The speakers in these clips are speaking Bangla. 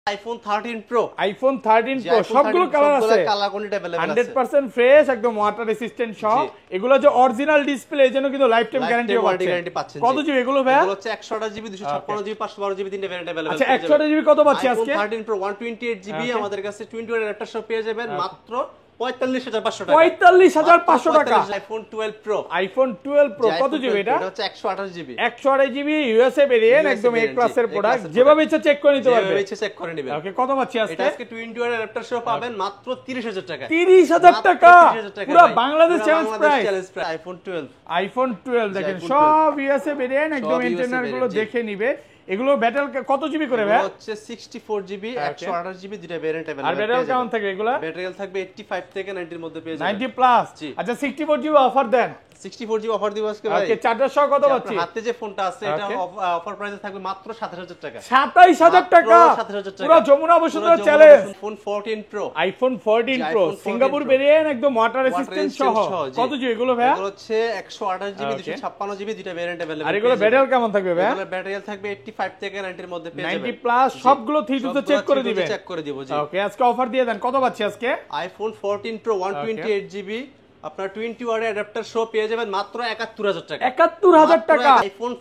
iPhone 13 Pro সবগুলো কালার আছে, কালার কোয়ান্টিটি अवेलेबल আছে 100% ফ্রেশ, একদম ওয়াটার রেসিস্ট্যান্ট সহ। এগুলো যে অরিজিনাল ডিসপ্লে, এজন্য কিন্তু লাইফ টাইম গ্যারান্টি পাচ্ছেন। কত জিবি এগুলো ভাই? এগুলো হচ্ছে 128 জিবি, 256 জিবি, 512 জিবি তিনটা ভ্যারিয়েন্ট अवेलेबल আচ্ছা, 128 জিবি কত পাচ্ছি আজকে? iPhone 13 Pro 128 জিবি আমাদের কাছে 21 অ্যাডাপ্টার সহ পেয়ে যাবেন মাত্র 45500 টাকা। 45500 টাকা। iPhone 12 Pro কত জিবি এটা? এটা হচ্ছে 128 জিবি। 128 জিবি ইউএসএ ভেরিয়েন্ট, একদম এ ক্লাসের প্রোডাক্ট। যেভাবে ইচ্ছা চেক করে নিতে পারবে, যেভাবে ইচ্ছা চেক করে নেবেন। ওকে, কত পাচ্ছি আজকে? এটা আজকে 21 অ্যাডাপ্টার সহ পাবেন মাত্র 30000 টাকা। 30000 টাকা পুরো বাংলাদেশ চ্যালেঞ্জ প্রাইস। iPhone 12 দেখেন সব ইউএসএ ভেরিয়েন্ট, একদম ইন্টারনাল গুলো দেখে নিবে। এগুলো ব্যাটারি কত জিবি করে ভাই? হচ্ছে 64 জিবি 128 জিবি দুটো ভেরিয়েন্ট अवेलेबल। আর ব্যাটারি কেমন থাকে এগুলা? ব্যাটারি থাকবে 85 থেকে 90 এর মধ্যে পেয়ে যাবেন। 90 প্লাস। আচ্ছা, 64 জিবি অফার দেন। 64 জিবি অফার দিব আজকে ভাই। ওকে, চার্জার সহ কত পাচ্ছি? হাতে যে ফোনটা আছে এটা অফার প্রাইসে থাকবে মাত্র 27000 টাকা। 27000 টাকা পুরো Jamuna Bashundhara challenge. iPhone 14 Pro iPhone 14 Pro Singapore variant, একদম ওয়াটার রেসিস্ট্যান্ট সহ। কত জিবি এগুলো ভাই? এগুলো হচ্ছে 128 জিবি 256 জিবি দুটো ভেরিয়েন্ট अवेलेबल। আর এগুলো ব্যাটারি কেমন থাকবে ভাই? এগুলো ব্যাটারি থাকবে 85 থেকে 90 এর মধ্যে পেয়ে যাবেন। 90 প্লাস সবগুলো 3 তে চেক করে দিবেন। চেক করে দিব জি। ওকে, আজকে অফার দিয়ে দেন। কত পাচ্ছি আজকে? iPhone 14 Pro 128 জিবি আপনার 20 ওয়াটের অ্যাডাপ্টার সহ পেয়ে যাবেন মাত্র 71000 টাকা। 71000 টাকা। iPhone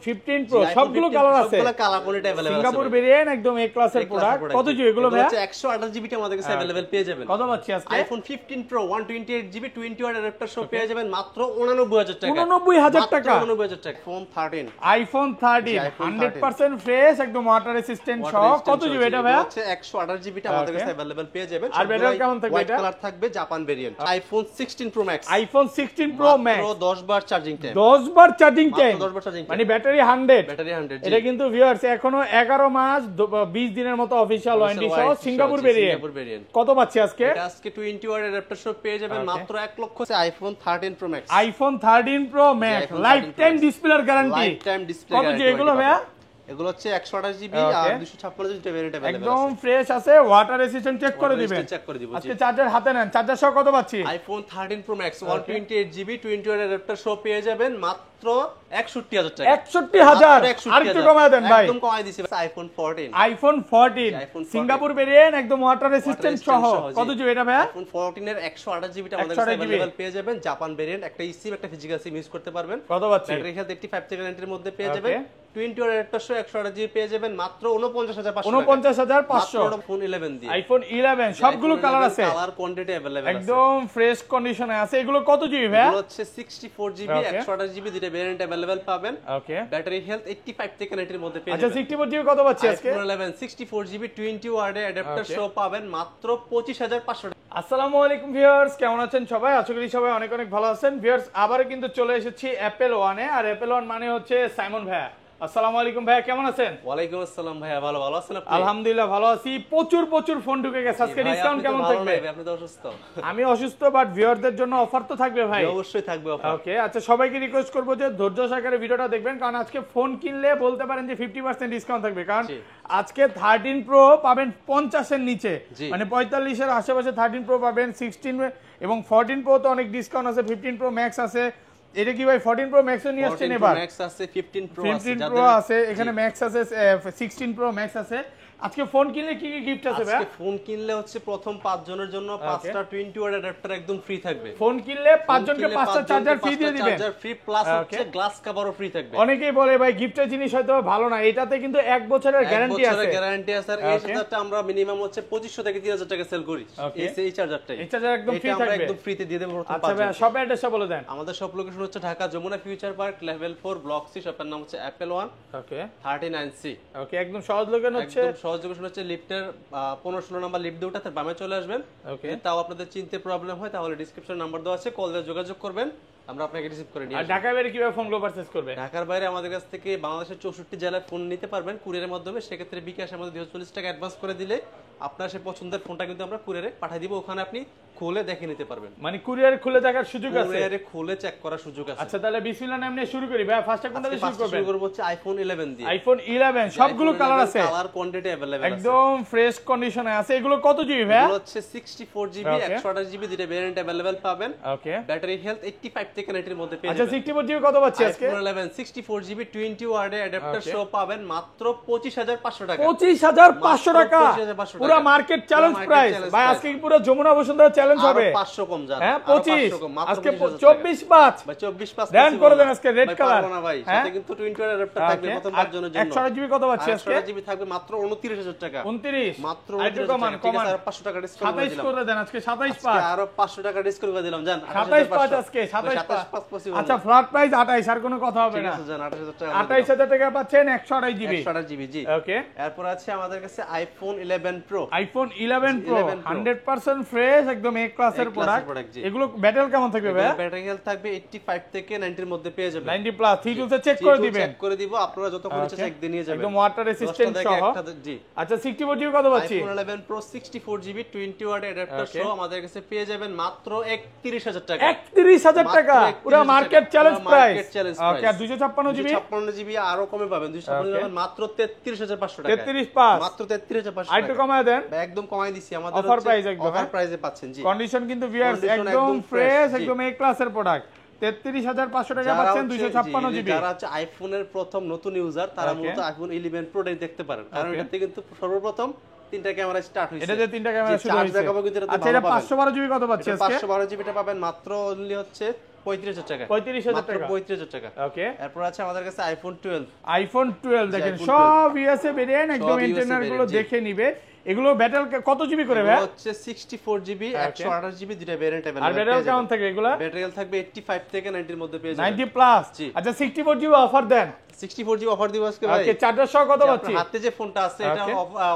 15 Pro সবগুলো কালার আছে, সবগুলো কালার কোয়ান্টিটি अवेलेबल আছে। সিঙ্গাপুর ভেরিয়েন্ট, একদম এ ক্লাসের প্রোডাক্ট। কত জিবি এগুলো ভাই? হচ্ছে 128 জিবি টা আমাদের কাছে अवेलेबल পেয়ে যাবেন। কত পাচ্ছি আজকে? iPhone 15 Pro 128 জিবি 20 ওয়াটের অ্যাডাপ্টার সহ পেয়ে যাবেন মাত্র 89000 টাকা। 89000 টাকা। 89000 টাকা। iPhone 13 100% ফ্রেশ, একদম ওয়াটার রেসিস্ট্যান্ট সহ। কত জিবি এটা ভাই? হচ্ছে 128 জিবি টা আমাদের কাছে अवेलेबल পেয়ে যাবেন। আর ব্যাটারি কেমন থাকবে এটা? হোয়াইট কালার থাকবে, Japan variant. iPhone 16 Pro Max iPhone 16 Pro Max মাত্র 10 বার চার্জিং টাইম। 10 বার চার্জিং টাইম, মানে ব্যাটারি 100। ব্যাটারি 100 এটা কিন্তু ভিউয়ার্স এখনো 11 মাস 20 দিনের মতো অফিশিয়াল ওয়ারেন্টি সহ সিঙ্গাপুর ভেরিয়েন্ট। কত পাচ্ছি আজকে? এটা আজকে 20 ওয়াট অ্যাডাপ্টার সহ পেয়ে যাবেন মাত্র 1 লক্ষ। iPhone 13 Pro Max iPhone 13 Pro Max life time ডিসপ্লের গ্যারান্টি। লাইফ টাইম ডিসপ্লে কত জিবি এগুলো ভাইয়া? এগুলো হচ্ছে 128 জিবি আর 256 জিবি ভেরিয়েন্ট अवेलेबल আছে। একদম ফ্রেশ আছে, ওয়াটার রেসিস্ট্যান্ট চেক করে দিবেন। চেক করে দিব জি। আজকে চার্জার হাতে নেন, চার্জার সহ কত পাচ্ছি? iPhone 13 Pro Max 128 GB 20 watt adapter সহ পেয়ে যাবেন মাত্র 61000 টাকা। 61000 আর একটু কমায় দেন ভাই। একদম কমায় দিছি। iPhone 14 সিঙ্গাপুর ভেরিয়েন্ট, একদম ওয়াটার রেসিস্ট্যান্ট সহ। কত জিবি এটা ভাই? iPhone 14 এর 128 জিবি টা আমাদের কাছে अवेलेबल পেয়ে যাবেন। জাপান ভেরিয়েন্ট, একটা eSIM একটা ফিজিক্যাল সিম ইউজ করতে পারবেন। কত পাচ্ছি? ব্যাটারি হেলথ 85 থেকে 90 এর মধ্যে পেয়ে যাবেন। 20 ওয়াট অ্যাডাপ্টার সহ 128 জিবি পেয়ে যাবেন মাত্র 49500 49500। iPhone 11 দিয়ে। iPhone 11 সবগুলো কালার আছে, কালার কোয়ান্টিটি अवेलेबल আছে, একদম ফ্রেশ কন্ডিশনে আছে। এগুলো কত জিবি ভাই? এগুলো হচ্ছে 64 জিবি 128 জিবি দুটো ভেরিয়েন্ট अवेलेबल পাবেন। ওকে, ব্যাটারি হেলথ 85 থেকে 90 এর মধ্যে পেয়ে আচ্ছা, যাবেন। 64 জিবি কত পাচ্ছি আজকে? iPhone 11 64 জিবি 20 ওয়াটের অ্যাডাপ্টার সহ পাবেন মাত্র 25500 টাকা। আসসালামু আলাইকুম ভিউয়ার্স, কেমন আছেন সবাই? আশা করি সবাই অনেক অনেক ভালো আছেন। ভিউয়ার্স, আবার কিন্তু চলে এসেছি অ্যাপেল ওয়ানে। আর অ্যাপেল ওয়ান মানে হচ্ছে সাইমন ভাইয়া। আসসালামু আলাইকুম ভাইয়া, কেমন আছেন? ওয়ালাইকুম আসসালাম ভাইয়া, ভালো আছেন আপনি? আলহামদুলিল্লাহ ভালো আছি। প্রচুর ফোন ঢুকে গেছে। আজকে ডিসকাউন্ট কেমন থাকবে? আপনি তো অসুস্থ। আমি অসুস্থ, বাট ভিউয়ারদের জন্য অফার তো থাকবে ভাই। অবশ্যই থাকবে অফার। ওকে, আচ্ছা, সবাইকে রিকোয়েস্ট করব যে ধৈর্য সহকারে ভিডিওটা দেখবেন, কারণ আজকে ফোন কিনলে বলতে পারেন যে 50% ডিসকাউন্ট থাকবে। কারণ আজকে 13 Pro পাবেন 50 এর নিচে, মানে 45 এর আশেপাশে 13 Pro পাবেন। 16 এবং 14 Pro তো অনেক ডিসকাউন্ট আছে। 15 Pro Max আছে। এটা কি ভাই 14 Pro Max ও নিয়ে আসছেন এবার? 14 Pro Max আছে, 15 Pro আছে, এখানে Max আছে, 16 Pro Max আছে। আজকে ফোন কিনলে কি কি গিফট আছে ভাই? আজকে ফোন কিনলে হচ্ছে প্রথম 5 জনের জন্য 5টা 20 ওয়াট অ্যাডাপ্টার একদম ফ্রি থাকবে। ফোন কিনলে 5 জনকে 5টা চার্জার ফ্রি দিয়ে দিবেন। চার্জার ফ্রি প্লাস হচ্ছে গ্লাস কভারও ফ্রি থাকবে। অনেকেই বলে ভাই গিফটের জিনিস হয়তো ভালো না, এটাতে কিন্তু 1 বছরের গ্যারান্টি আছে। 1 বছরের গ্যারান্টি আছে। আর এই চার্জারটা আমরা মিনিমাম হচ্ছে 2500 থেকে 3000 টাকা সেল করি। এই চার্জারটাই, এই চার্জার একদম ফ্রি থাকবে। আমরা একদম ফ্রিতে দিয়ে দেব প্রথম 5 জন। আচ্ছা ভাই, সব অ্যাড্রেসটা বলে দেন। আমাদের সব লোকেশন হচ্ছে Dhaka Jamuna future park level 4 block C. শপের নাম হচ্ছে অ্যাপেল ওয়ান। ওকে, 39C। ওকে, একদম সহজ লোকেশন হচ্ছে, একদম সহজ লোকেশন হচ্ছে লিফটের 15-16 নাম্বার লিফট দিয়ে উঠাতে বামে চলে আসবেন। ওকে, তাও আপনাদের চিনতে প্রবলেম হয় তাহলে ডেসক্রিপশন নাম্বার দেওয়া আছে, কল দিয়ে যোগাযোগ করবেন, আমরা আপনাকে রিসিভ করে নিয়ে আসব। আর ঢাকার বাইরে কিভাবে ফোনগুলো পারচেজ করবে? ঢাকার বাইরে আমাদের কাছ থেকে বাংলাদেশের 64 জেলায় ফোন নিতে পারবেন কুরিয়ারের মাধ্যমে। সেক্ষেত্রে বিকাশ আমাদের 240 টাকা অ্যাডভান্স করে দিলে আপনার সে পছন্দের ফোনটা কিন্তু আমরা কুরিয়ারে পাঠিয়ে দিব। ওখানে আপনি খুলে দেখে নিতে পারবেন, মানে কুরিয়ারে খুলে দেখার সুযোগ আছে, কুরিয়ারে খুলে চেক করার সুযোগ আছে। আচ্ছা তাহলে বিসমিল্লাহ নাম নিয়ে শুরু করি ভাই। ফার্স্টে কোনটা দিয়ে শুরু করবেন? শুরু করব হচ্ছে আইফোন 11 দিয়ে। আইফোন 11 সবগুলো কালার আছে, কালার কোয়ান্টিটি अवेलेबल আছে, একদম ফ্রেশ কন্ডিশনে আছে। এগুলো কত জিবি ভাই? এগুলো হচ্ছে 64 জিবি 128 জিবি দুটো ভেরিয়েন্ট अवेलेबल পাবেন। ওকে, ব্যাটারি হেলথ 85 থেকে 90 এর মধ্যে পেয়ে আচ্ছা যাবেন। 64 জিবি কত পাচ্ছি আজকে? আইফোন 11 64 জিবি 20 ওয়াটের অ্যাডাপ্টার সহ পাবেন মাত্র 25500 টাকা। 25500 টাকা, 25500 পুরো মার্কেট চ্যালেঞ্জ প্রাইস ভাই। আজকে কি পুরো যমুনা বসুন্ধরা চ্যালেঞ্জ হবে? 500 কম জান, হ্যাঁ 25, আজকে 24/5 ভাই 24/5 দেন করে দেন আজকে রেড কালার না ভাই, সাথে কিন্তু 20 ওয়াটের অ্যাডাপ্টার থাকবে প্রথমবার জন্য। 128 জিবি কত পাচ্ছি আজকে? 128 জিবি থাকবে মাত্র 29000 টাকা। 29 মাত্র আইটু কমান কমান, আর 500 টাকা ডিসকাউন্ট করে 27 দিলাম। করে দেন আজকে 27/5, আরো 500 টাকা ডিসকাউন্ট করে দিলাম জান। 27/5 আজকে 27/5। আচ্ছা ফ্ল্যাট প্রাইস 28, আর কোনো কথা হবে না। 28000 টাকা পাচ্ছেন 128 জিবি। 128 জিবি জি। ওকে, এরপর আছে আমাদের কাছে iPhone 11 pro. IPhone 11 pro 100% fresh, একদম এ ক্লাসের প্রোডাক্ট। এগুলো ব্যাটারি কেমন থাকবে ভাই? ব্যাটারি হেলথ থাকবে 85 থেকে 90 এর মধ্যে পেয়ে যাবেন। 90 প্লাস থ্রি টুলসে চেক করে দিবেন, চেক করে দিব, আপনারা যতক্ষণ ইচ্ছা চেক দিয়ে নিয়ে যাবেন, একদম ওয়াটার রেসিস্ট্যান্ট সহ। জি। আচ্ছা 64 জিবি কত পাচ্ছি? IPhone 11 Pro 64 GB 20 watt adapter সহ আমাদের কাছে পেয়ে যাবেন মাত্র 31000 টাকা। 31000 টাকা, পুরো মার্কেট চ্যালেঞ্জ প্রাইস। ওকে, আর 256 জিবি? 256 জিবি আরো কমে পাবেন, 256 পাবেন মাত্র 33500 টাকা। 33/5 মাত্র 33500 আইটু টাকা। কমায় দেন, একদম কমাই দিছি, আমাদের অফার প্রাইস একদম, অফার প্রাইসে পাচ্ছেন জি। কন্ডিশন কিন্তু ভিউয়ার্স Condition একদম ফ্রেশ, জি। একদম এ ক্লাসের প্রোডাক্ট। 33500 টাকা পাচ্ছেন 256 জিবি। যারা হচ্ছে আইফোনের প্রথম নতুন ইউজার, তারা মূলত আইফোন 11 প্রো দেখতে পারেন, কারণ এটাতে কিন্তু সর্বপ্রথম তিনটা ক্যামেরা স্টার্ট হইছে। এটাতে তিনটা ক্যামেরা শুরু হইছে। আচ্ছা এটা 512 জিবি কত পাচ্ছি আজকে? 512 জিবিটা পাবেন মাত্র অনলি হচ্ছে 35000 টাকা। 35000 টাকা, 35000 টাকা। ওকে, এরপর আছে আমাদের কাছে আইফোন 12। আইফোন 12 দেখেন সব ইউএসএ ভেরিয়েন্ট, একদম ইন্টারনাল গুলো দেখে নিবে। এগুলো ব্যাটারি কত জিবি করে ভাই? হচ্ছে 64 জিবি 128 জিবি দুটো ভেরিয়েন্ট अवेलेबल। আর ব্যাটারি কেমন থাকে এগুলা? ব্যাটারি থাকবে 85 থেকে 90 এর মধ্যে পেয়ে যাবেন। 90 প্লাস। জি। আচ্ছা 64 জিবি অফার দেন। 64 জিবি অফার দিব আজকে ভাই। ওকে, চার্জার সহ কত পাচ্ছি? হাতে যে ফোনটা আছে এটা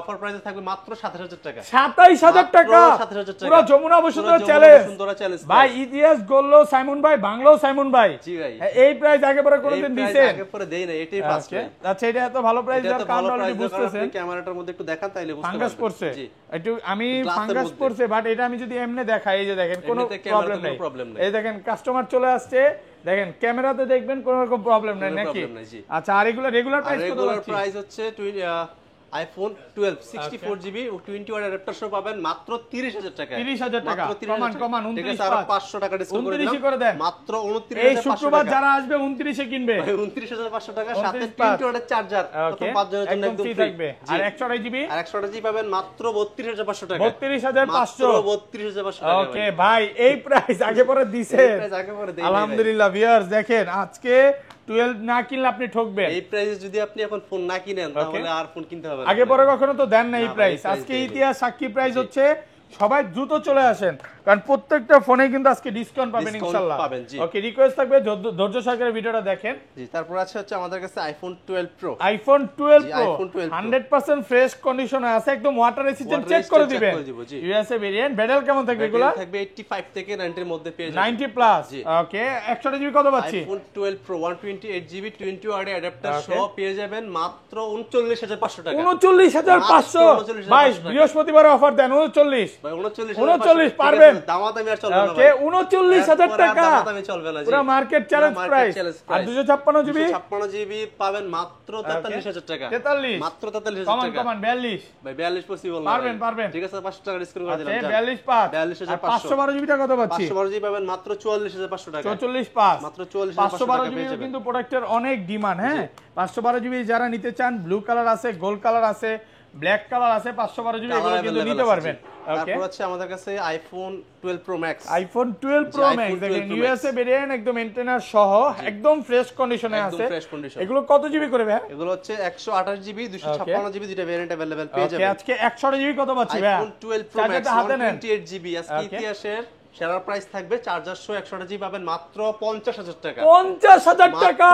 অফার প্রাইসে থাকবে মাত্র 27000 টাকা। 27000 টাকা, 27000 টাকা। পুরো যমুনা বসুন্ধরা চ্যালেঞ্জ চ্যালেঞ্জ ভাই। ইতিহাস গল্লো সাইমন ভাই, বাংলাও সাইমন ভাই। জি ভাই, এই প্রাইস আগে পরে কোনদিন দিছেন? আগে পরে দেই না, এটাই ফার্স্ট ভাই। আচ্ছা এটা এত ভালো প্রাইস দেওয়ার কারণ অলরেডি বুঝতেছেন। ক্যামেরাটার মধ্যে একটু দেখান তাইলে বুঝতে পারবেন। ফাঙ্গাস পড়ছে জি, একটু, আমি ফাঙ্গাস পড়ছে, বাট এটা আমি যদি এমনি দেখাই, এই যে দেখেন কোনো প্রবলেম নেই। এই দেখেন কাস্টমার চলে আসছে, দেখেন ক্যামেরাতে দেখবেন কোনো রকম প্রবলেম নাই নাকি? আচ্ছা আর এগুলো রেগুলার প্রাইস কত? রেগুলার প্রাইস হচ্ছে আইফোন 12 64 জিবি 20 ওয়াট অ্যাডাপ্টার সহ পাবেন মাত্র 30000 টাকা। 30000 টাকা, কমান 29 আর 500 টাকা ডিসকাউন্ট করে দিলাম, করে দেন মাত্র 29500 এই শুক্রবার যারা আসবে 29 এ কিনবে 29500 টাকা, সাথে 20 ওয়াটের চার্জার, তো 5 জনের জন্য একদম ফ্রি থাকবে। আর 128 জিবি? আর 128 জিবি পাবেন মাত্র 32500 টাকা। 32500, 32500 টাকা। ওকে ভাই, এই প্রাইস আগে পরে দিছে, আলহামদুলিল্লাহ। ভিউয়ার্স দেখেন আজকে 12 না কিনলে আপনি ঠকবেন। এই প্রাইসে যদি আপনি এখন ফোন না কিনেন তাহলে আর ফোন কিনতে হবে না। আগে পরে কখনো তো দেন না এই প্রাইস। আজকে ইতিহাস সাক্ষী প্রাইস হচ্ছে, সবাই দ্রুত চলে আসেন, কারণ প্রত্যেকটা ফোনে কিন্তু আজকে ডিসকাউন্ট পাবেন ইনশাআল্লাহ। ওকে, রিকোয়েস্ট থাকবে ধৈর্য সহকারে ভিডিওটা দেখেন। জি, তারপর আছে হচ্ছে আমাদের কাছে iPhone 12 pro. IPhone 12 pro 100% fresh কন্ডিশনে আছে, একদম ওয়াটার রেসিস্ট্যান্ট, চেক করে দিবেন। ইউএসএ ভেরিয়েন্ট, ব্যাটারি কেমন থাকবে এগুলো? থাকবে 85 থেকে 90 এর মধ্যে পেয়ে যাবেন। 90 প্লাস, ওকে। 128 জিবি কত পাচ্ছি? IPhone 12 Pro 128 GB 20 watt adapter সহ পেয়ে যাবেন মাত্র 39500 টাকা। 39500 ভাই, বৃহস্পতিবারে অফার দেন 39 ভাই। 39 পারবেন, দামাদামি আর চলবে না ওকে। 39000 টাকা, দামাদামি চলবে না জি, পুরো মার্কেট চ্যালেঞ্জ প্রাইস। আর 256 জিবি? 256 জিবি পাবেন মাত্র 43000 টাকা। 43 মাত্র 43000 টাকা। কমান 42 ভাই 42 পসিবল না। পারবেন। ঠিক আছে, 500 টাকা ডিসকাউন্ট করে দিলাম। 42 পাঁচ। 42500। 512 জিবি টাকা কত পাচ্ছি? 512 জিবি পাবেন মাত্র 44500 টাকা। 44 পাঁচ, মাত্র 44500 টাকা 512 জিবি কিন্তু প্রোডাক্টের অনেক ডিমান্ড। হ্যাঁ, 512 জিবি যারা নিতে চান, ব্লু কালার আছে, গোল্ড কালার আছে, ব্ল্যাক কালার আছে, 512 জিবি এগুলো কিন্তু নিতে পারবেন। ওকে, তারপর আছে আমাদের কাছে iPhone 12 pro max. IPhone 12 pro max দেখেন ইউএসএ ভেরিয়েন্ট, একদম এন্টেনার সহ, একদম ফ্রেশ কন্ডিশনে আছে। এগুলো কত জিবি করে ভাই? এগুলো হচ্ছে 128 জিবি 256 জিবি দুটো ভেরিয়েন্ট अवेलेबल পেয়ে যাবেন। ওকে, আজকে 128 জিবি কত পাচ্ছি ভাই? আইফোন 12 প্রো ম্যাক্স 128 জিবি আজকে ইতিহাসের সেরা প্রাইস থাকবে। চার্জার সহ 128 জিবি পাবেন মাত্র 50000 টাকা। 50000 টাকা,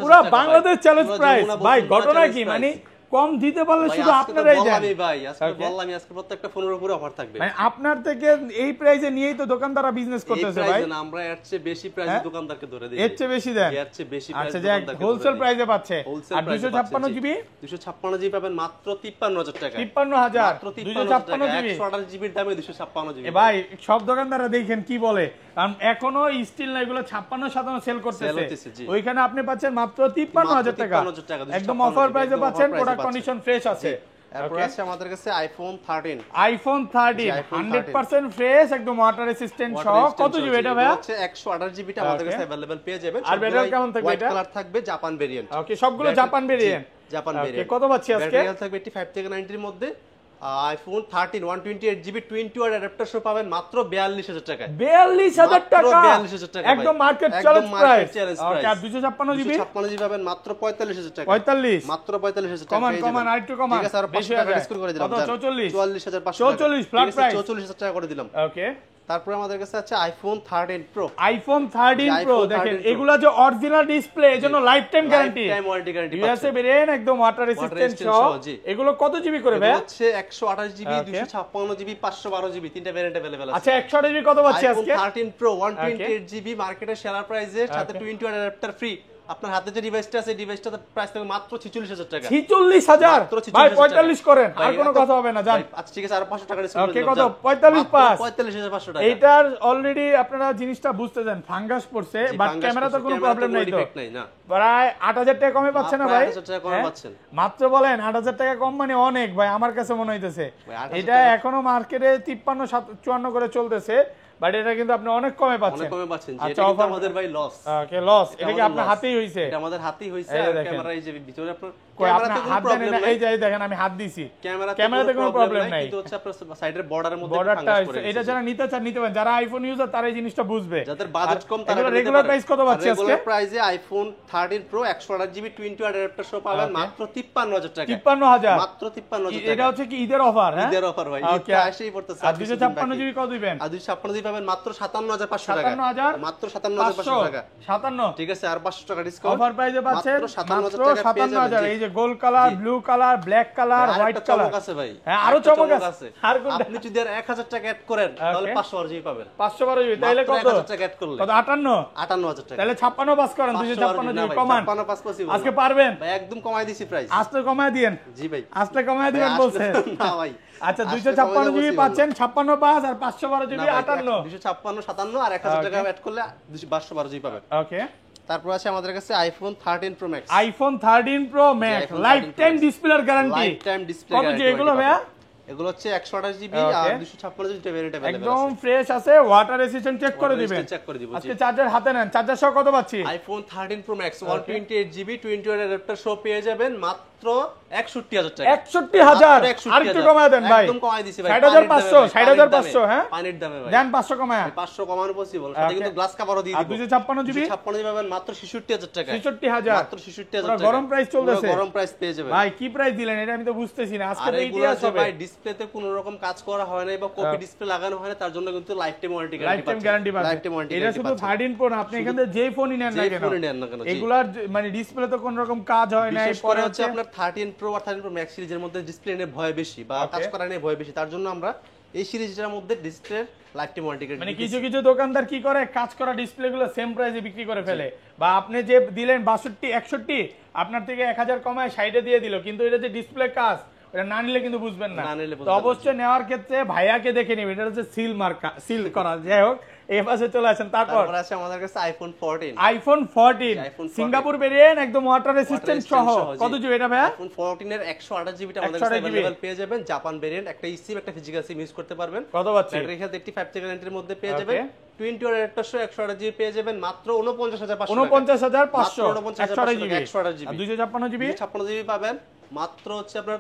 পুরো বাংলাদেশ চ্যালেঞ্জ প্রাইস ভাই। ঘটনা কি, মানে কম দিতে পারলে ভাই, শুধু আজকে তো আপনারাই দেন বললামই ভাই, আজকে বললামই, আজকে প্রত্যেকটা ফোনের উপরে অফার থাকবে। মানে আপনার থেকে এই প্রাইসে নিয়েই তো দোকানদাররা বিজনেস এই করতেছে ভাই। প্রাইসে না, আমরা এর চেয়ে বেশি প্রাইসে হ্যাঁ? দোকানদারকে ধরে দিই। এর চেয়ে বেশি দেন? এর চেয়ে বেশি প্রাইসে আচ্ছা, যাক, দোকানদারকে হোলসেল ধরে দিই। প্রাইসে পাচ্ছে। হোলসেল আর প্রাইসে 256 জিবি 256 জিবি পাবেন মাত্র 53000 টাকা। 53000 মাত্র 256 জিবি। 128 জিবির দামে 256 জিবি। এ ভাই, সব দোকানদাররা দেখেন কি বলে, কারণ এখনো স্টিল না, এগুলো 56 সেল হতেছে, করতেছে। জি। ওইখানে আপনি পাচ্ছেন মাত্র 53000 টাকা, 53,000 টাকা, একদম 256 অফার প্রাইসে একদম পাচ্ছেন, offer price এ প্রোডাক্ট পাচ্ছেন। কন্ডিশন ফ্রেশ আছে। এরপর আছে আমাদের কাছে আইফোন 13। আইফোন 13 100% ফ্রেশ, একদম ওয়াটার রেসিস্ট্যান্ট সহ। কত জিবি এটা ভাই? হচ্ছে 128 জিবিটা আমাদের কাছে अवेलेबल পেয়ে যাবেন। আর ব্যাটারি কেমন থাকবে হোয়াইট এটা? কালার থাকবে, জাপান ভেরিয়েন্ট। ওকে, সবগুলো Japan variant. Japan okay, variant. কত পাচ্ছি আজকে? ব্যাটারি থাকবে 85 থেকে 90 এর মধ্যে। আইফোন 13 128 জিবি 20 ওয়াট অ্যাডাপ্টার সহ পাবেন মাত্র 42000 টাকায়। 42000 টাকা, 42000 টাকা, একদম ভাই। মার্কেট একদম চ্যালেঞ্জ market প্রাইস। challenge ওকে, price। আর 256 জিবি 256 জিবি পাবেন মাত্র 45000 টাকা। 45, মাত্র 45000 টাকা কমান পেয়ে কমান যাবেন। আরেকটু কমান, ঠিক আছে, আর 500 বেশি টাকা হয়ে ডিসকাউন্ট করে দিলাম। কত? 44, 44500 44 ফ্ল্যাট প্রাইস, 44000 টাকা করে দিলাম। ওকে। তারপরে আমাদের কাছে আছে iPhone 13 pro. IPhone 13 pro iPhone দেখেন, 13 Pro। এগুলা যে অরিজিনাল ডিসপ্লে, এজন্য life time guarantee, time warranty guarantee USA variant, একদম ওয়াটার রেসিস্ট্যান্ট resistant সহ। সহ, জি। এগুলো কত জিবি করে ভাই? হচ্ছে 128 জিবি, Okay. 256 জিবি, 512 জিবি, তিনটা ভেরিয়েন্ট अवेलेबल আছে। আচ্ছা, 100 জিবি কত পাচ্ছি আইফোন আজকে? 13 প্রো 128 জিবি মার্কেটের সেরা প্রাইসে, সাথে 20 ওয়াট অ্যাডাপ্টার ফ্রি। আপনার হাতে যে ডিভাইসটা আছে, ডিভাইসটার প্রাইস থাকবে মাত্র 46000 টাকা। 46000 মাত্র 46,000 ভাই, টাকা। 45 করেন, আর ভাই, কোনো এত- কথা হবে না, জান। ভাই, আচ্ছা ঠিক আছে, আর 500 টাকা ডিসকাউন্ট ওকে, কত? 45 পাস। 45500 টাকা। এইটার অলরেডি আপনারা জিনিসটা বুঝতে দেন, ফাঙ্গাস পড়ছে, জি, বাট fungus ক্যামেরা তো করছে, কোনো ক্যামেরা প্রবলেম নাই তো। defect নাই, না। প্রায় 8000 টাকা কমে পাচ্ছেন না প্রায় ভাই? 8000 টাকা কমে হ্যাঁ? পাচ্ছেন। মাত্র বলেন 8000 টাকা কম, মানে অনেক ভাই, আমার কাছে মনে হইতেছে। ভাই, 8000 এটা টাকা- এখনো মার্কেটে 53 54 করে চলতেছে, বাট এটা কিন্তু আপনি অনেক কমে অনেক পাচ্ছেন। কমে পাচ্ছেন, যে আচ্ছা, এটা কিন্তু offer- আমাদের ভাই লস। ওকে, লস। এটা কি আমাদের আপনার loss। হাতেই হইছে? এটা আমাদের হাতেই হইছে। এই আর দেখেন। ক্যামেরা এই যে ভিতরে আপনার কই, ক্যামেরাতে আপনার কোনো হাত দেন প্রবলেম এটা? নাই। এই যে এই দেখেন, আমি হাত দিছি, ক্যামেরাতে ক্যামেরাতে কোনো প্রবলেম নাই, কিন্তু হচ্ছে আপনার সাইডের বর্ডারের মধ্যে বর্ডারটা ফাঙ্গাস হইছে। পড়ে এটা গেছে। যারা নিতে চান নিতে পারেন, যারা আইফোন ইউজার তারা এই জিনিসটা বুঝবে। যাদের বাজেট কম তারা এটা নিতে রেগুলার পারে। প্রাইস কত পাচ্ছি আজকে? রেগুলার প্রাইসে iPhone 13 Pro 128 GB 20 watt adapter সহ পাবেন মাত্র 53000 টাকা। 53000 মাত্র 53000 এটা টাকা। হচ্ছে কি ঈদের অফার? হ্যাঁ, ঈদের অফার ভাই, ঈদ ওকে। তো আসেই পড়তেছে। আর 256 জিবি কত দিবেন? আর 256 জিবি পাবেন মাত্র 57500 টাকা। 57000 মাত্র 57500 টাকা। 57 ঠিক আছে, আর 500 টাকা ডিসকাউন্ট। অফার প্রাইসে পাচ্ছেন মাত্র 57000 মাত্র টাকা পেয়ে যাবেন। 57000। এই যে gold colour, blue colour, black colour, white আরেকটা কালার চমক আছে ভাই। হ্যাঁ, আরো আরেকটা চমক আছে। আর কোনটা? আপনি যদি আর 1000 টাকা অ্যাড করেন তাহলে 512 জিবি পাবেন। 512 জিবি, তাহলে মাত্র কত? 1000 টাকা অ্যাড করলে কত? 58? 58000 টাকা। তাহলে 56 পাস করেন, 256 জিবি কমান। 56 possible আজকে না। পারবেন? ভাই একদম কমাই দিছি প্রাইস। আজকে কমায় দিয়েন। জি ভাই। আজকে কমায় দিবেন ভাই, বলছেন। আসলে না ভাই। আচ্ছা, আসলে 256 জিবি কমাই দেবো পাচ্ছেন, 56 পাস, আর 512 না জিবি ভাই, 58। 256 57 আর 1000 টাকা অ্যাড করলে 212 জিবি পাবেন। ওকে। তারপর আছে আমাদের কাছে iPhone 13 Pro max. IPhone 13 Pro max, iPhone 13 life time Pro Max। ডিসপ্লের গ্যারান্টি। লাইফ টাইম ডিসপ্লে কত যে এগুলো ভাইয়া? এগুলো হচ্ছে 128 জিবি Okay. আর 256 জিবি ভেরিয়েন্ট अवेलेबल একদম আছে। ফ্রেশ আছে, ওয়াটার রেসিস্ট্যান্ট চেক করে দিবেন। চেক করে দিব জি। আজকে চার্জার হাতে নেন, চার্জার সহ কত পাচ্ছি? IPhone 13 Pro Max 128 GB 20 watt adapter সহ পেয়ে যাবেন মাত্র 61000 টাকা। 61000 মাত্র আর একটু কমায় দেন ভাই। একদম কমায় দিছি ভাই। 60500, 60500 হ্যাঁ? পানির দামে ভাই। দেন 500 কমায়। 500 কমানো পসিবল। সাথে কিন্তু গ্লাস কভারও দিয়ে আর দিব। 256 জিবি 256 জিবি পাবেন মাত্র 66000 টাকা। 66000 মাত্র 66000 পুরো টাকা। গরম প্রাইস চলতেছে। পুরো গরম প্রাইস পেয়ে যাবেন। ভাই কি প্রাইস দিলেন এটা আমি তো বুঝতেছি না। আজকে আর তো এগুলো ইতিহাস আছে হবে। ভাই, ডিসপ্লেতে কোনো রকম কাজ করা হয় না বা কপি ডিসপ্লে লাগানো হয় না, তার জন্য কিন্তু life time warranty life time guarantee life পাচ্ছেন। টাইম ওয়ারেন্টি এটা শুধু 13 প্রো না, আপনি এখানে যে ফোনই নেন না যে কেন, ফোনই নেন না কেন, জি। এগুলার মানে ডিসপ্লে তো কোনো রকম কাজ হয় না। বিশেষ পরে করে হচ্ছে আপনার 13 প্রো আর 13 প্রো ম্যাক্স সিরিজের মধ্যে ডিসপ্লে নিয়ে ভয় বেশি বা কাজ করা নিয়ে ভয় বেশি, তার জন্য আমরা এই সিরিজটার মধ্যে ডিসপ্লে লাইফ টাইম ওয়ারেন্টি মানে কিছু কিছু দোকানদার কি করে, কাজ করা ডিসপ্লে গুলো সেম প্রাইসে বিক্রি করে ফেলে, বা আপনি যে দিলেন 62 61 আপনার থেকে 1000 কমায় 60 দিয়ে দিল, কিন্তু এটা যে ডিসপ্লে কাজ এটা না নিলে কিন্তু বুঝবেন না। না নিলে তো বুঝবেন না। অবশ্যই নেওয়ার ক্ষেত্রে ভাইয়াকে দেখে নেবেন, এটা হচ্ছে সিল মার্কা, সিল করা। যাই হোক, এই পাশে চলে আসেন। তারপর তারপর আছে আমাদের কাছে iPhone 14। IPhone 14 iPhone 14 Singapore variant, একদম ওয়াটার রেসিস্ট্যান্ট সহ। কত জিবি এটা ভাইয়া? আইফোন 14 এর 128 জিবিটা আমাদের কাছে 128 अवेलेबल পেয়ে যাবেন। জাপান ভেরিয়েন্ট, একটা ইসিম একটা ফিজিক্যাল সিম ইউজ করতে পারবেন। কত পাচ্ছি? ব্যাটারি হেলথ 85 থেকে 90 এর মধ্যে পেয়ে যাবেন। 20 ওয়াট অ্যাডাপ্টার সহ 128 জিবি পেয়ে যাবেন মাত্র 49500 49500 128 জিবি, 128 জিবি। আর 256 জিবি 256 জিবি পাবেন মাত্র হচ্ছে আপনার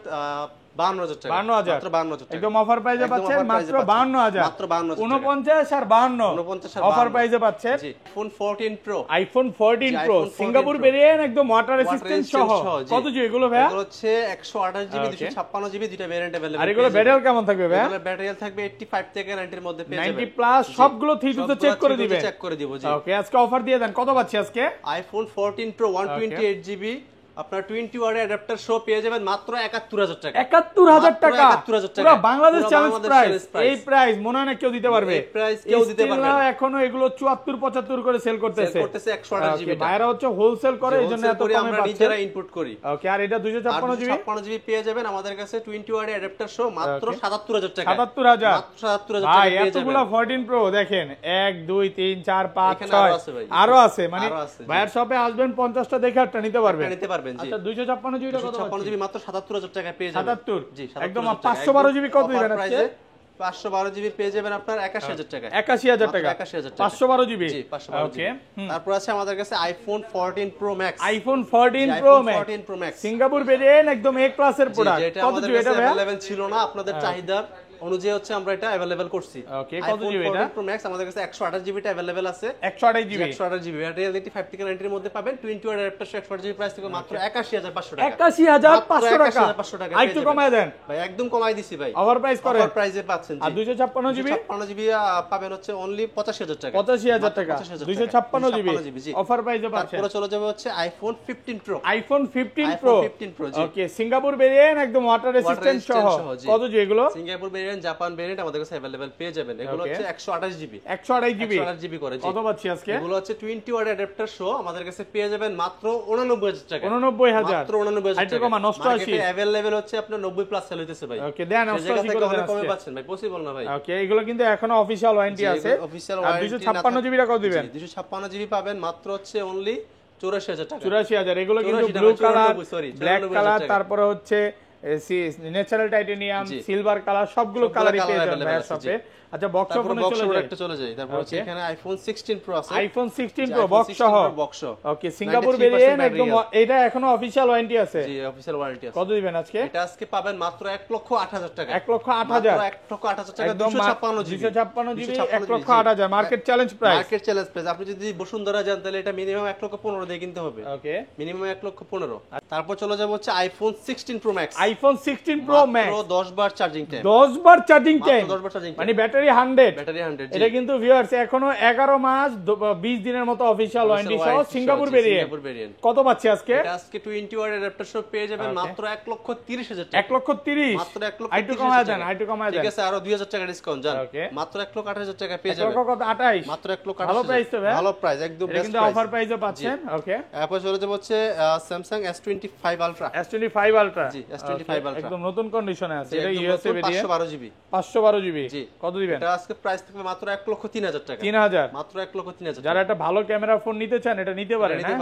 52000 টাকা। 52000 মাত্র 52000 টাকা। একদম অফার প্রাইসে একদম পাচ্ছেন offer price মাত্র এ পাচ্ছেন। 52000। মাত্র 52000 49 আর 52 49 আর অফার 52 প্রাইসে পাচ্ছেন। জি, আইফোন 14 প্রো। আইফোন 14 জি, pro iPhone 14 Singapore Pro। Variant, একদম ওয়াটার Water রেসিস্ট্যান্ট resistant সহ। সহ, জি। কত জিবি এগুলো ভাইয়া? এগুলো হচ্ছে 128 জিবি Okay. 256 জিবি দুইটা ভেরিয়েন্ট अवेलेबल। আর এগুলো ব্যাটারি কেমন থাকবে ভাইয়া? এগুলো ব্যাটারি থাকবে 85 থেকে 90 এর মধ্যে পেয়ে যাবেন। 90 প্লাস সবগুলো 3 তে চেক করে দিবেন। চেক করে দিব জি। ওকে, আজকে অফার দিয়ে দেন। কত পাচ্ছি আজকে? আইফোন 14 প্রো 128 জিবি আপনার 20 ওয়াটের অ্যাডাপ্টার সহ পেয়ে যাবেন মাত্র 71000 টাকা। 71000 টাকা, 71000 টাকা, পুরো বাংলাদেশ পুরো challenge Bangladesh price. challenge price। এই প্রাইস মনে হয় না কেউ দিতে পারবে, এই প্রাইস কেউ দিতে পারবে না। এখনো এগুলো 74 75 করে সেল করতেছে 128 জিবি। ভাইরা হচ্ছে হোলসেল করে, এইজন্য এত কমে আমরা পাচ্ছেন। নিজেরা ইনপুট করি। ওকে, আর এটা 256 জিবি, 256 জিবি পেয়ে যাবেন আমাদের কাছে 20 ওয়াটের অ্যাডাপ্টার সহ মাত্র 77000 টাকা। 77000, মাত্র 77000 টাকা ভাই পেয়ে এতগুলা যাবেন। 14 প্রো দেখেন, 1 2 3 4 5 এখানে 6 আরো আছে ভাই। আরো আছে, মানে আরো আছে, জি। ভাইয়ার শপে আসবেন 50টা দেখে একটা নিতে পারবেন। এটা নিতে পারবেন, জি। আচ্ছা 256 জিবি কত? 256 জিবি মাত্র 77000 টাকা পেয়ে যাবেন। 77, জি, একদম 77000 টাকা। 512 জিবি কত দিবেন অফার আজকে? প্রাইসে 512 জিবি পেয়ে যাবেন আপনার 81000 টাকা। 81000 টাকা, 81000 টাকা। 512 জিবি। জি, 512 ওকে, জিবি। তারপর আছে আমাদের কাছে iPhone 14 pro max. IPhone 14 pro iPhone max 14 pro max Singapore variant, একদম এ ক্লাসের জি, প্রোডাক্ট। যেটা কত আমাদের জিবি কাছে এটা ভাইয়া? अवेलेबल ছিল না, আপনাদের চাহিদা অনুযায়ী হচ্ছে আমরা এটা अवेलेबल করছি। ওকে, কত জিবি এটা? প্রো ম্যাক্স আমাদের কাছে 128 জিবিটা अवेलेबल আছে। 128 জিবি, 128 জিবি রিয়েলমি 5 থেকে 90 এর মধ্যে পাবেন। 20 ওয়াট অ্যাডাপ্টার 128 জিবি প্রাইস থেকে মাত্র 81500 টাকা। 81500 টাকা, 81500 টাকা। আরেকটু কমায় দেন ভাই, একদম কমাই দিছি ভাই। ওভার প্রাইস করে। অফার প্রাইসে পাচ্ছেন, জি। আর 256 জিবি, 256 জিবি পাবেন হচ্ছে অনলি 85000 টাকা। 85000 টাকা, 256 256 জিবি অফার প্রাইসে পাচ্ছেন। তারপরে চলে যাবে হচ্ছে iPhone 15 pro. IPhone 15 iPhone pro, 15 Pro, জি। ওকে, সিঙ্গাপুর ভেরিয়েন্ট, একদম ওয়াটার রেসিস্ট্যান্ট সহ। resistant সহ, জি। কত জিবি এগুলো? সিঙ্গাপুর ভেরিয়েন্ট, জাপান ভেরিয়েন্ট আমাদের কাছে अवेलेबल পেয়ে যাবেন। এগুলো Okay. হচ্ছে 128 জিবি। 128 জিবি, 128 জিবি করে, জি। কত পাচ্ছি আজকে? এগুলো হচ্ছে 20 ওয়াট অ্যাডাপ্টার সহ আমাদের কাছে পেয়ে যাবেন মাত্র 89000 টাকা। 89000, মাত্র 89000 আরেকটু টাকা। কমা, নষ্ট মার্কেটে अवेलेबल হচ্ছে আপনার 90 প্লাস সেল হইতেছে ভাই। ওকে, দেন সেই নষ্ট জায়গা কি থেকে করে দেন অনেক কমে আজকে? পাচ্ছেন ভাই, পসিবল না ভাই। ওকে, এগুলো কিন্তু এখনো অফিশিয়াল ওয়ারেন্টি জি, আছে। অফিশিয়াল আর ওয়ারেন্টি 256 জিবিটা কত দিবেন? 256 জিবি পাবেন মাত্র হচ্ছে অনলি 84000 টাকা। 84000, এগুলো কিন্তু 84 ব্লু না, কালার, 94, sorry, ব্ল্যাক 94,000 কালার, টাকা। তারপরে হচ্ছে ন্যাচারাল টাইটেনিয়াম, জি। সিলভার কালার, সবগুলো সবগুলো কালারই colour পেয়ে যাবেন available ভাইয়ের আছে, শপে। জি। আচ্ছা, বক্স তারপর ফোনে বক্স চলে যাই। একটা চলে যায়। তারপর হচ্ছে Okay. এখানে আইফোন 16 প্রো আছে। আইফোন 16 জি, প্রো iPhone বক্স 16 সহ, Pro box সহ। ওকে, সিঙ্গাপুর 93% ভেরিয়েন্ট, battery একদম health। এটা এখনো অফিশিয়াল ওয়ারেন্টি আছে। জি, অফিশিয়াল ওয়ারেন্টি আছে। কত দিবেন আজকে? এটা আজকে পাবেন মাত্র 1,08,000 টাকা। 1,08,000, মাত্র 1,08,000 টাকা, একদম 256 GB. 256 GB, 256 1,08,000 market challenge price. Market challenge price. আপনি যদি বসুন্ধরা যান তাহলে এটা মিনিমাম 1,15,000 দিয়ে কিনতে হবে। ওকে, মিনিমাম 1,15,000। তারপর চলে যাব হচ্ছে iPhone 16 pro max. IPhone 16 pro max, 10 বার চার্জিং টাইম। 10 বার চার্জিং টাইম, 10 বার চার্জিং মানে ব্যাটারি 100। ব্যাটারি 100, জি। এটা কিন্তু ভিউয়ার্স এখনো 11 মাস 20 দিনের মতো অফিশিয়াল ওয়ারেন্টি সহ সিঙ্গাপুর ভেরিয়েন্ট। Singapore variant. কত পাচ্ছি আজকে? এটা আজকে 20 ওয়াট অ্যাডাপ্টার সহ পেয়ে যাবেন Okay. মাত্র 1,30,000 টাকা। 1,30,000, মাত্র 1,30,000 আইটু কমায় দেন, আইটু কমায় দেন। ঠিক আছে, আরো 2000 টাকা ডিসকাউন্ট জান। Okay. মাত্র 1,08,000 টাকা পেয়ে যাবেন। 1,28,000, মাত্র 1,28,000। ভালো প্রাইস তো ভাই। ভালো প্রাইস, একদম এটা বেস্ট কিন্তু প্রাইস। অফার প্রাইসে পাচ্ছেন। ওকে, এরপর চলে যাব হচ্ছে Samsung S25 ultra. S25 ultra, জি, S25 Ultra। একদম নতুন কন্ডিশনে আছে। এটা একদম ইউএসএ নতুন, ভেরিয়েন্ট, 512 জিবি। 512 জিবি। জি। কত দিবেন? এটা আজকে প্রাইস থাকবে মাত্র 1,03,000 টাকা। 3000। মাত্র 1,03,000 যারা একটা ভালো ক্যামেরা ফোন নিতে চান এটা নিতে পারেন, নিতে হ্যাঁ।